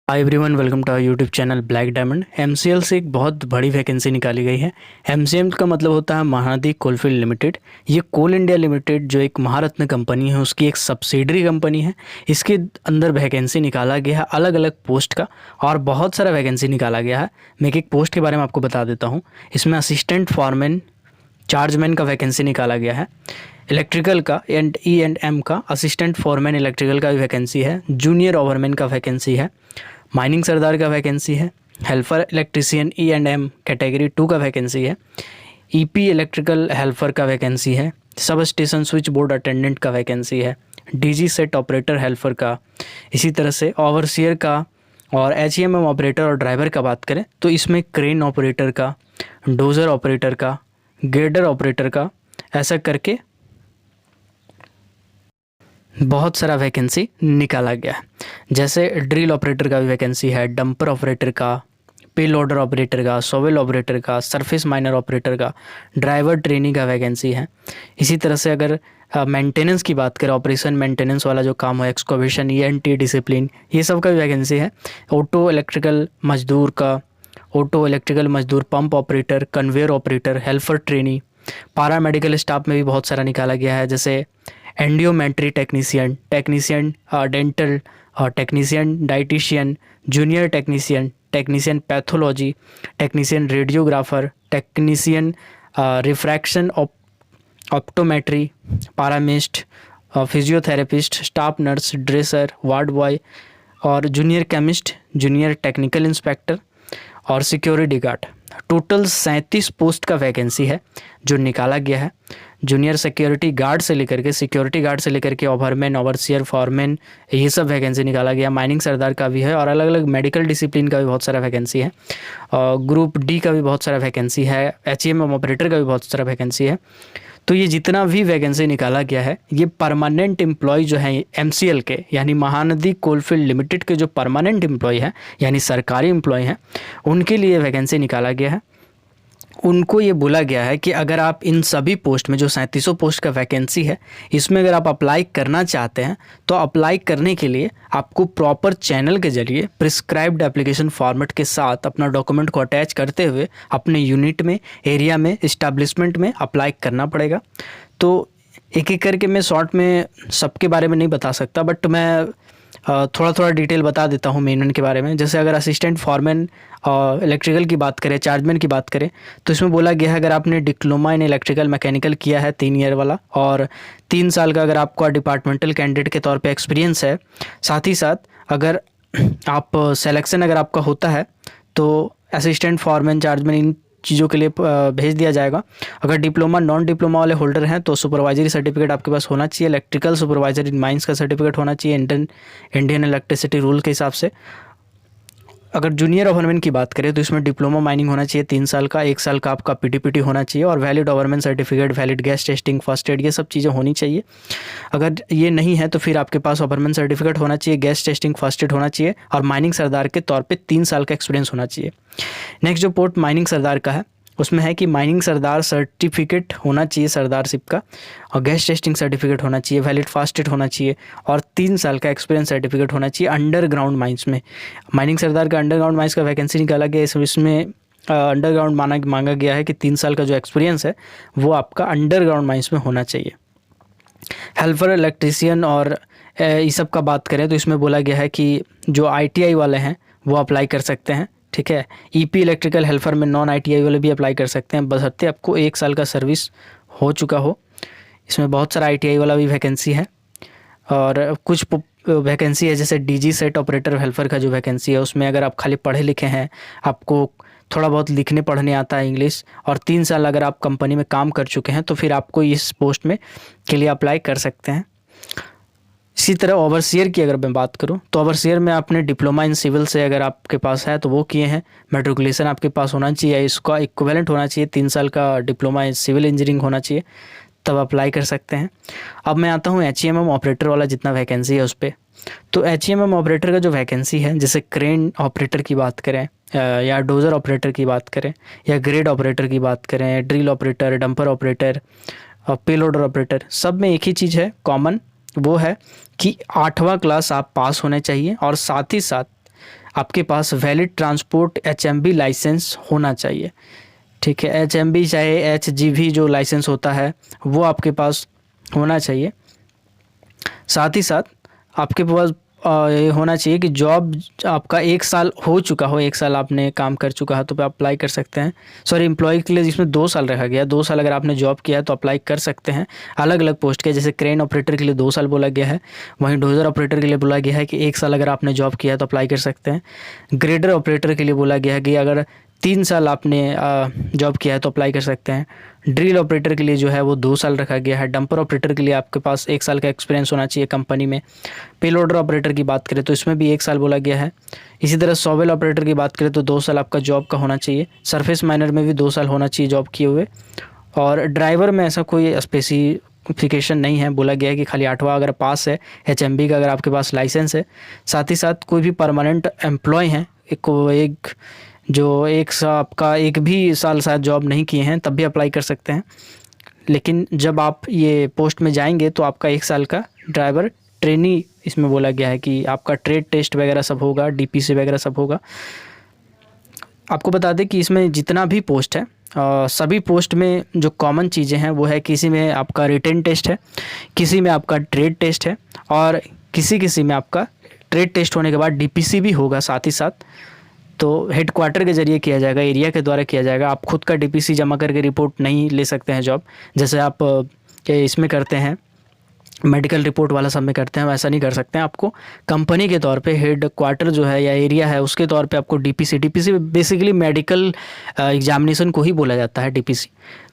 Hi everyone, welcome to our YouTube channel black diamond. MCL से एक बहुत बड़ी वैकेंसी निकाली गई है। एमसीएल का मतलब होता है महानदी कोलफील्ड लिमिटेड। ये कोल इंडिया लिमिटेड जो एक महारत्न कंपनी है उसकी एक सब्सिडरी कंपनी है। इसके अंदर वैकेंसी निकाला गया है अलग अलग पोस्ट का, और बहुत सारा वैकेंसी निकाला गया है। मैं एक पोस्ट के बारे में आपको बता देता हूँ। इसमें असिस्टेंट फॉरमैन चार्जमैन का वैकेंसी निकाला गया है। इलेक्ट्रिकल का एंड E&M का असिस्टेंट फॉरमैन इलेक्ट्रिकल का भी वैकेंसी है। जूनियर ओवरमैन का वैकेंसी है। माइनिंग सरदार का वैकेंसी है। हेल्पर इलेक्ट्रीशियन E&M कैटेगरी 2 का वैकेंसी है। EP इलेक्ट्रिकल हेल्पर का वैकेंसी है। Sub station switch board attendant का वैकेंसी है। DG सेट ऑपरेटर हेल्पर का। इसी तरह से ओवरसियर का और HEMM ऑपरेटर और ड्राइवर का बात करें तो इसमें क्रेन ऑपरेटर का, डोजर ऑपरेटर का, ग्रेडर ऑपरेटर का, ऐसा करके बहुत सारा वैकेंसी निकाला गया है। जैसे ड्रिल ऑपरेटर का भी वैकेंसी है, डंपर ऑपरेटर का, पे लोडर ऑपरेटर का, सोवेल ऑपरेटर का, सरफेस माइनर ऑपरेटर का, ड्राइवर ट्रेनिंग का वैकेंसी है। इसी तरह से अगर मेंटेनेंस की बात करें, ऑपरेशन मेंटेनेंस वाला जो काम हो, एक्सकवेशन, ENT डिसिप्लिन, ये सब का भी वैकेंसी है। ऑटो इलेक्ट्रिकल मजदूर का, ऑटो इलेक्ट्रिकल मजदूर, pump operator, conveyor operator, helper trainee, paramedical staff में भी बहुत सारा निकाला गया है। जैसे audiometry technician, technician dental, technician dietician, junior technician, technician pathology, technician radiographer, technician refraction optometry, पारामिस्ट, physiotherapist, staff nurse, dresser, ward boy और junior chemist, junior technical inspector और सिक्योरिटी गार्ड। टोटल 37 पोस्ट का वैकेंसी है जो निकाला गया है। Junior security guard से लेकर के, सिक्योरिटी गार्ड से लेकर के ओवरमैन, ओवरसियर, फॉरमैन, ये सब वैकेंसी निकाला गया। माइनिंग सरदार का भी है और अलग अलग मेडिकल डिसिप्लिन का भी बहुत सारा वैकेंसी है। ग्रुप D का भी बहुत सारा वैकेंसी है। HEMM ऑपरेटर का भी बहुत सारा वैकेंसी है। तो ये जितना भी वैकेंसी निकाला गया है, ये परमानेंट एम्प्लॉय जो है MCL के, यानी महानदी कोलफील्ड लिमिटेड के जो परमानेंट एम्प्लॉय है, यानी सरकारी एम्प्लॉय हैं, उनके लिए वैकेंसी निकाला गया है। उनको ये बोला गया है कि अगर आप इन सभी पोस्ट में, जो 37 पोस्ट का वैकेंसी है, इसमें अगर आप अप्लाई करना चाहते हैं तो अप्लाई करने के लिए आपको प्रॉपर चैनल के जरिए प्रिस्क्राइब्ड एप्लीकेशन फॉर्मेट के साथ अपना डॉक्यूमेंट को अटैच करते हुए अपने यूनिट में, एरिया में, इस्टेब्लिशमेंट में अप्लाई करना पड़ेगा। तो एक एक करके मैं शॉर्ट में सबके बारे में नहीं बता सकता, बट मैं थोड़ा थोड़ा डिटेल बता देता हूँ मेन के बारे में। जैसे अगर असिस्टेंट फॉरमैन इलेक्ट्रिकल की बात करें, चार्जमैन की बात करें, तो इसमें बोला गया है अगर आपने डिप्लोमा इन इलेक्ट्रिकल मैकेनिकल किया है 3 ईयर वाला, और 3 साल का अगर आपका डिपार्टमेंटल कैंडिडेट के तौर पे एक्सपीरियंस है, साथ ही साथ अगर आप सेलेक्शन अगर आपका होता है तो असिस्टेंट फॉरमैन, चार्जमैन, इन चीज़ों के लिए भेज दिया जाएगा। अगर डिप्लोमा, नॉन डिप्लोमा वाले होल्डर हैं तो सुपरवाइजरी सर्टिफिकेट आपके पास होना चाहिए। इलेक्ट्रिकल सुपरवाइजर इन माइंस का सर्टिफिकेट होना चाहिए इंडियन इलेक्ट्रिसिटी रूल के हिसाब से। अगर जूनियर ओवरमैन की बात करें तो इसमें डिप्लोमा माइनिंग होना चाहिए 3 साल का, 1 साल का आपका PTPT होना चाहिए, और valid ओवरमैन certificate, valid gas testing, first aid, ये सब चीज़ें होनी चाहिए। अगर ये नहीं है तो फिर आपके पास ओवरमैन सर्टिफिकेट होना चाहिए, गैस टेस्टिंग, फर्स्ट एड होना चाहिए, और माइनिंग सरदार के तौर पे 3 साल का एक्सपीरियंस होना चाहिए। नेक्स्ट जो पोस्ट माइनिंग सरदार का है उसमें है कि माइनिंग सरदार सर्टिफिकेट होना चाहिए सरदारशिप का, और गैस टेस्टिंग सर्टिफिकेट होना चाहिए, वैलिड फास्ट एड होना चाहिए, और 3 साल का एक्सपीरियंस सर्टिफिकेट होना चाहिए अंडरग्राउंड माइंस में। माइनिंग सरदार का अंडरग्राउंड माइंस का वैकेंसी निकाला गया। इसमें अंडरग्राउंड मांगा गया है कि 3 साल का जो एक्सपीरियंस है वो आपका अंडरग्राउंड माइंस में होना चाहिए। हेल्पर इलेक्ट्रीशियन और इस सब का बात करें तो इसमें बोला गया है कि जो ITI वाले हैं वो अप्लाई कर सकते हैं, ठीक है। EP इलेक्ट्रिकल हेल्पर में नॉन ITI वाले भी अप्लाई कर सकते हैं, बशर्ते आपको 1 साल का सर्विस हो चुका हो। इसमें बहुत सारा ITI वाला भी वैकेंसी है, और कुछ वैकेंसी है जैसे DG सेट ऑपरेटर हेल्पर का जो वैकेंसी है उसमें अगर आप खाली पढ़े लिखे हैं, आपको थोड़ा बहुत लिखने पढ़ने आता है इंग्लिश, और 3 साल अगर आप कंपनी में काम कर चुके हैं तो फिर आपको इस पोस्ट में के लिए अप्लाई कर सकते हैं। इसी तरह ओवरसियर की अगर मैं बात करूं तो ओवरसियर में आपने डिप्लोमा इन सिविल से अगर आपके पास है तो वो किए हैं, मैट्रिकुलेशन आपके पास होना चाहिए, इसका इक्विवेलेंट होना चाहिए, 3 साल का डिप्लोमा इन सिविल इंजीनियरिंग होना चाहिए, तब अप्लाई कर सकते हैं। अब मैं आता हूं HEMM ऑपरेटर वाला जितना वैकेंसी है उस पर। तो HEMM ऑपरेटर का जो वैकेंसी है, जैसे क्रेन ऑपरेटर की बात करें, या डोजर ऑपरेटर की बात करें, या ग्रेड ऑपरेटर की बात करें, drill operator, dumper operator, payloader operator, सब में एक ही चीज़ है कॉमन, वो है कि 8वां क्लास आप पास होने चाहिए, और साथ ही साथ आपके पास वैलिड ट्रांसपोर्ट HMB लाइसेंस होना चाहिए। ठीक है, HMB चाहे HGV जो लाइसेंस होता है वो आपके पास होना चाहिए। साथ ही साथ आपके पास ये होना चाहिए कि जॉब आपका 1 साल हो चुका हो, 1 साल आपने काम कर चुका है तो आप अप्लाई कर सकते हैं। सॉरी, एम्प्लॉय के लिए जिसमें 2 साल रखा गया, 2 साल अगर आपने जॉब किया है तो अप्लाई कर सकते हैं। अलग अलग पोस्ट के, जैसे क्रेन ऑपरेटर के लिए 2 साल बोला गया है, वहीं डोजर ऑपरेटर के लिए बोला गया है कि 1 साल अगर आपने जॉब किया है तो अप्लाई कर सकते हैं। ग्रेडर ऑपरेटर के लिए बोला गया है कि अगर 3 साल आपने जॉब किया है तो अप्लाई कर सकते हैं। ड्रिल ऑपरेटर के लिए जो है वो 2 साल रखा गया है। डंपर ऑपरेटर के लिए आपके पास 1 साल का एक्सपीरियंस होना चाहिए कंपनी में। पे लोडर ऑपरेटर की बात करें तो इसमें भी 1 साल बोला गया है। इसी तरह सॉवेल ऑपरेटर की बात करें तो 2 साल आपका जॉब का होना चाहिए। सरफेस माइनर में भी 2 साल होना चाहिए जॉब किए हुए। और ड्राइवर में ऐसा कोई स्पेसिफिकेशन नहीं है, बोला गया है कि खाली 8वां अगर पास है HMB का, अगर आपके पास लाइसेंस है। साथ ही साथ कोई भी परमानेंट एम्प्लॉय हैं, एक जो आपका 1 भी साल शायद जॉब नहीं किए हैं तब भी अप्लाई कर सकते हैं। लेकिन जब आप ये पोस्ट में जाएंगे तो आपका 1 साल का ड्राइवर ट्रेनी इसमें बोला गया है कि आपका ट्रेड टेस्ट वगैरह सब होगा, DPC वगैरह सब होगा। आपको बता दें कि इसमें जितना भी पोस्ट है सभी पोस्ट में जो कॉमन चीज़ें हैं वो है, किसी में आपका रिटन टेस्ट है, किसी में आपका ट्रेड टेस्ट है और किसी में आपका ट्रेड टेस्ट होने के बाद DPC भी होगा साथ ही साथ। तो हेडक्वार्टर के ज़रिए किया जाएगा, एरिया के द्वारा किया जाएगा। आप खुद का DPC जमा करके रिपोर्ट नहीं ले सकते हैं जॉब, जैसे आप इसमें करते हैं मेडिकल रिपोर्ट वाला सब में करते हैं, वैसा नहीं कर सकते हैं। आपको कंपनी के तौर पे हेडक्वार्टर जो है या एरिया है उसके तौर पे आपको DPC बेसिकली मेडिकल एग्जामिनेशन को ही बोला जाता है DPC।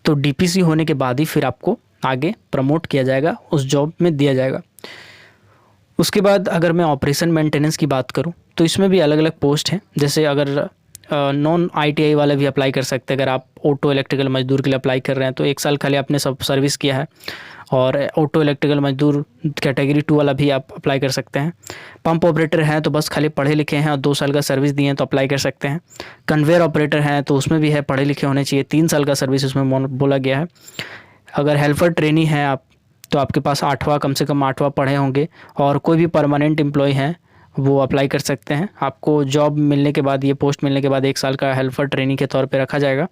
तो DPC होने के बाद ही फिर आपको आगे प्रमोट किया जाएगा, उस जॉब में दिया जाएगा। उसके बाद अगर मैं ऑपरेशन मेंटेनेंस की बात करूं तो इसमें भी अलग अलग पोस्ट हैं। जैसे अगर नॉन ITI वाले भी अप्लाई कर सकते हैं। अगर आप ऑटो इलेक्ट्रिकल मजदूर के लिए अप्लाई कर रहे हैं तो 1 साल खाली आपने सब सर्विस किया है, और ऑटो इलेक्ट्रिकल मजदूर कैटेगरी 2 वाला भी आप अप्लाई कर सकते हैं। पंप ऑपरेटर हैं तो बस खाली पढ़े लिखे हैं और 2 साल का सर्विस दिए हैं तो अप्लाई कर सकते हैं। कन्वेयर ऑपरेटर हैं तो उसमें भी है पढ़े लिखे होने चाहिए, 3 साल का सर्विस उसमें बोला गया है। अगर हेल्पर ट्रेनी हैं आप तो आपके पास 8वां, कम से कम 8वां पढ़े होंगे, और कोई भी परमानेंट एम्प्लॉय हैं वो अप्लाई कर सकते हैं। आपको जॉब मिलने के बाद, ये पोस्ट मिलने के बाद 1 साल का हेल्पर ट्रेनिंग के तौर पे रखा जाएगा।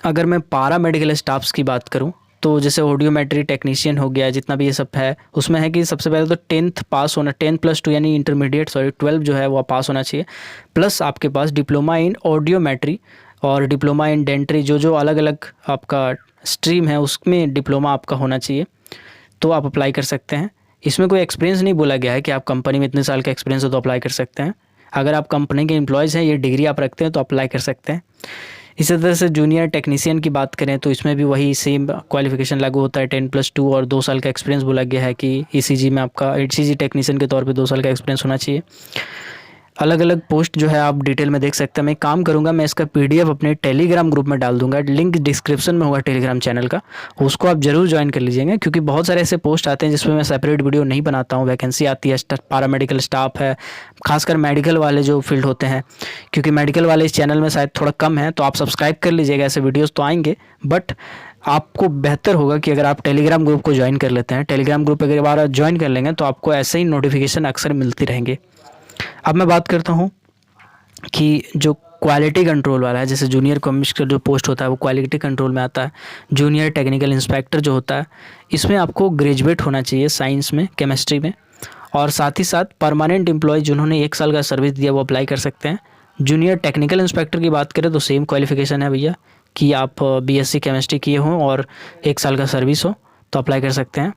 अगर मैं पारा मेडिकल स्टाफ्स की बात करूं तो जैसे ऑडियोमेट्री टेक्नीशियन हो गया, जितना भी ये सब है उसमें है कि सबसे पहले तो 10th पास होना, 10+2 यानी इंटरमीडिएट 12 जो है वो पास होना चाहिए, प्लस आपके पास डिप्लोमा इन ऑडियोमेट्री और डिप्लोमा इन डेंट्री, जो अलग अलग आपका स्ट्रीम है उसमें डिप्लोमा आपका होना चाहिए, तो आप अप्लाई कर सकते हैं। इसमें कोई एक्सपीरियंस नहीं बोला गया है कि आप कंपनी में इतने साल का एक्सपीरियंस हो तो अप्लाई कर सकते हैं। अगर आप कंपनी के एम्प्लॉयज़ हैं, ये डिग्री आप रखते हैं तो अप्लाई कर सकते हैं। इसी तरह से जूनियर टेक्नीशियन की बात करें तो इसमें भी वही सेम क्वालिफिकेशन लागू होता है, 10+2 और 2 साल का एक्सपीरियंस बोला गया है कि ECG में आपका ECG टेक्नीशियन के तौर पे 2 साल का एक्सपीरियंस होना चाहिए। अलग अलग पोस्ट जो है आप डिटेल में देख सकते हैं। मैं काम करूंगा, मैं इसका PDF अपने टेलीग्राम ग्रुप में डाल दूंगा, लिंक डिस्क्रिप्शन में होगा टेलीग्राम चैनल का, उसको आप जरूर ज्वाइन कर लीजिएगा, क्योंकि बहुत सारे ऐसे पोस्ट आते हैं जिसमें मैं सेपरेट वीडियो नहीं बनाता हूँ। वैकेंसी आती है, पैरामेडिकल स्टाफ है, खासकर मेडिकल वाले जो फील्ड होते हैं, क्योंकि मेडिकल वाले इस चैनल में शायद थोड़ा कम है, तो आप सब्सक्राइब कर लीजिएगा। ऐसे वीडियोज़ तो आएंगे, बट आपको बेहतर होगा कि अगर आप टेलीग्राम ग्रुप को ज्वाइन कर लेते हैं। टेलीग्राम ग्रुप अगर बार ज्वाइन कर लेंगे तो आपको ऐसे ही नोटिफिकेशन अक्सर मिलती रहेंगे। अब मैं बात करता हूँ कि जो क्वालिटी कंट्रोल वाला है, जैसे जूनियर कमिश्नर का जो पोस्ट होता है वो क्वालिटी कंट्रोल में आता है। जूनियर टेक्निकल इंस्पेक्टर जो होता है, इसमें आपको ग्रेजुएट होना चाहिए साइंस में, केमिस्ट्री में, और साथ ही साथ परमानेंट एम्प्लॉय जिन्होंने 1 साल का सर्विस दिया वो अप्लाई कर सकते हैं। जूनियर टेक्निकल इंस्पेक्टर की बात करें तो सेम क्वालिफिकेशन है भैया, कि आप BSc केमिस्ट्री किए हों और 1 साल का सर्विस हो तो अप्लाई कर सकते हैं।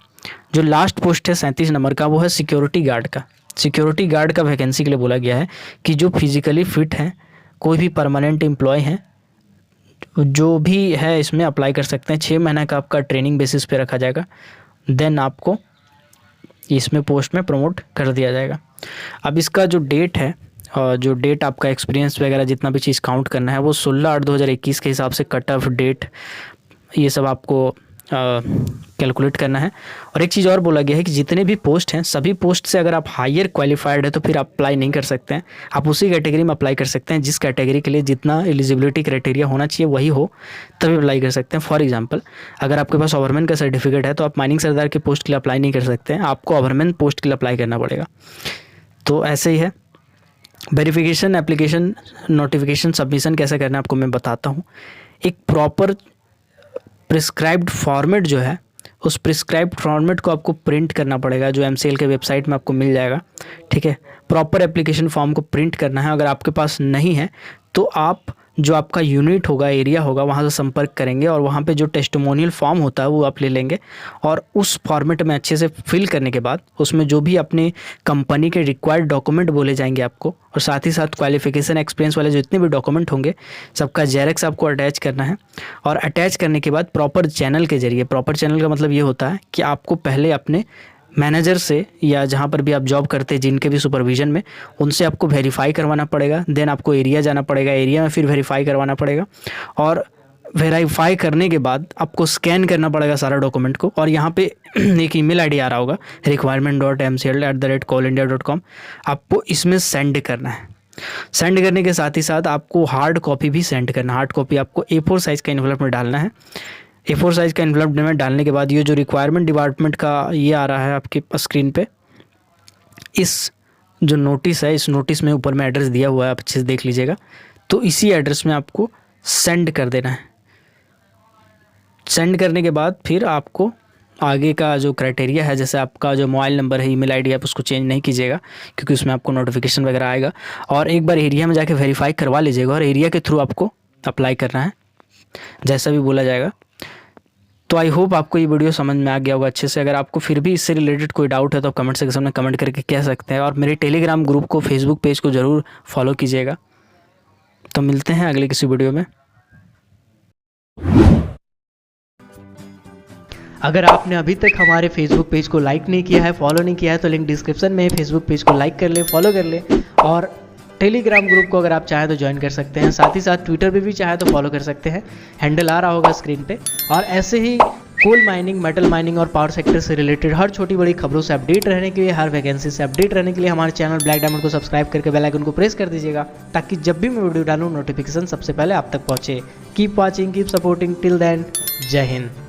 जो लास्ट पोस्ट है 37 नंबर का, वो है सिक्योरिटी गार्ड का। सिक्योरिटी गार्ड का वैकेंसी के लिए बोला गया है कि जो फिजिकली फिट हैं, कोई भी परमानेंट एम्प्लॉय हैं, जो भी है इसमें अप्लाई कर सकते हैं। 6 महीने का आपका ट्रेनिंग बेसिस पे रखा जाएगा, देन आपको इसमें पोस्ट में प्रमोट कर दिया जाएगा। अब इसका जो डेट है, जो डेट आपका एक्सपीरियंस वगैरह जितना भी चीज़ काउंट करना है वो 16/8/2021 के हिसाब से कट ऑफ डेट, ये सब आपको कैलकुलेट करना है। और एक चीज़ और बोला गया है कि जितने भी पोस्ट हैं सभी पोस्ट से अगर आप हायर क्वालिफाइड है तो फिर आप अप्लाई नहीं कर सकते हैं। आप उसी कैटेगरी में अप्लाई कर सकते हैं जिस कैटेगरी के लिए जितना एलिजिबिलिटी क्राइटेरिया होना चाहिए वही हो, तभी अप्लाई कर सकते हैं। फॉर एग्जांपल, अगर आपके पास ओवरमैन का सर्टिफिकेट है तो आप माइनिंग सरदार के पोस्ट के लिए अप्लाई नहीं कर सकते हैं, आपको ओवरमैन पोस्ट के लिए अप्लाई करना पड़ेगा। तो ऐसे ही है। वेरिफिकेशन एप्लीकेशन नोटिफिकेशन सबमिशन कैसे करना है आपको मैं बताता हूँ। एक प्रॉपर प्रिस्क्राइब्ड फॉर्मेट जो है, उस प्रिस्क्राइब्ड फॉर्मेट को आपको प्रिंट करना पड़ेगा, जो MCL के वेबसाइट में आपको मिल जाएगा। ठीक है, प्रॉपर एप्लीकेशन फॉर्म को प्रिंट करना है। अगर आपके पास नहीं है तो आप जो आपका यूनिट होगा, एरिया होगा, वहाँ से संपर्क करेंगे और वहाँ पे जो टेस्टिमोनियल फॉर्म होता है वो आप ले लेंगे और उस फॉर्मेट में अच्छे से फिल करने के बाद उसमें जो भी अपने कंपनी के रिक्वायर्ड डॉक्यूमेंट बोले जाएंगे आपको, और साथ ही साथ क्वालिफिकेशन एक्सपीरियंस वाले जितने भी डॉक्यूमेंट होंगे सबका जेरॉक्स आपको अटैच करना है। और अटैच करने के बाद प्रॉपर चैनल के जरिए, प्रॉपर चैनल का मतलब ये होता है कि आपको पहले अपने मैनेजर से या जहाँ पर भी आप जॉब करते हैं जिनके भी सुपरविज़न में, उनसे आपको वेरीफाई करवाना पड़ेगा। देन आपको एरिया जाना पड़ेगा, एरिया में फिर वेरीफाई करवाना पड़ेगा और वेरीफाई करने के बाद आपको स्कैन करना पड़ेगा सारा डॉक्यूमेंट को। और यहाँ पे एक ईमेल आईडी आ रहा होगा requirement.mcl@coalindia.com, आपको इसमें सेंड करना है। सेंड करने के साथ ही साथ आपको हार्ड कॉपी भी सेंड करना है। हार्ड कॉपी आपको A4 साइज़ का एनवलप में डालना है। A4 साइज़ का एनवलप में डालने के बाद ये जो रिक्वायरमेंट डिपार्टमेंट का ये आ रहा है आपके स्क्रीन पे, इस जो नोटिस है, इस नोटिस में ऊपर में एड्रेस दिया हुआ है, आप अच्छे से देख लीजिएगा। तो इसी एड्रेस में आपको सेंड कर देना है। सेंड करने के बाद फिर आपको आगे का जो क्राइटेरिया है, जैसे आपका जो मोबाइल नंबर है, ईमेल आईडी, आप उसको चेंज नहीं कीजिएगा क्योंकि उसमें आपको नोटिफिकेशन वगैरह आएगा। और एक बार एरिया में जाके वेरीफाई करवा लीजिएगा और एरिया के थ्रू आपको अप्लाई करना है जैसा भी बोला जाएगा। तो आई होप आपको ये वीडियो समझ में आ गया होगा अच्छे से। अगर आपको फिर भी इससे रिलेटेड कोई डाउट है तो आप कमेंट सेक्शन में कमेंट करके कह सकते हैं और मेरे टेलीग्राम ग्रुप को, फेसबुक पेज को ज़रूर फॉलो कीजिएगा। तो मिलते हैं अगले किसी वीडियो में। अगर आपने अभी तक हमारे फेसबुक पेज को लाइक नहीं किया है, फॉलो नहीं किया है, तो लिंक डिस्क्रिप्शन में है। फेसबुक पेज को लाइक कर ले, फॉलो कर ले और टेलीग्राम ग्रुप को अगर आप चाहें तो ज्वाइन कर सकते हैं। साथ ही साथ ट्विटर पे भी चाहे तो फॉलो कर सकते हैं, हैंडल आ रहा होगा स्क्रीन पे। और ऐसे ही कोल माइनिंग, मेटल माइनिंग और पावर सेक्टर से रिलेटेड हर छोटी बड़ी खबरों से अपडेट रहने के लिए, हर वैकेंसी से अपडेट रहने के लिए हमारे चैनल ब्लैक डायमंड को सब्सक्राइब करके बेल आइकन को प्रेस कर दीजिएगा, ताकि जब भी मैं वीडियो डालूँ नोटिफिकेशन सबसे पहले आप तक पहुँचे। Keep watching, keep supporting, till then, जय हिंद।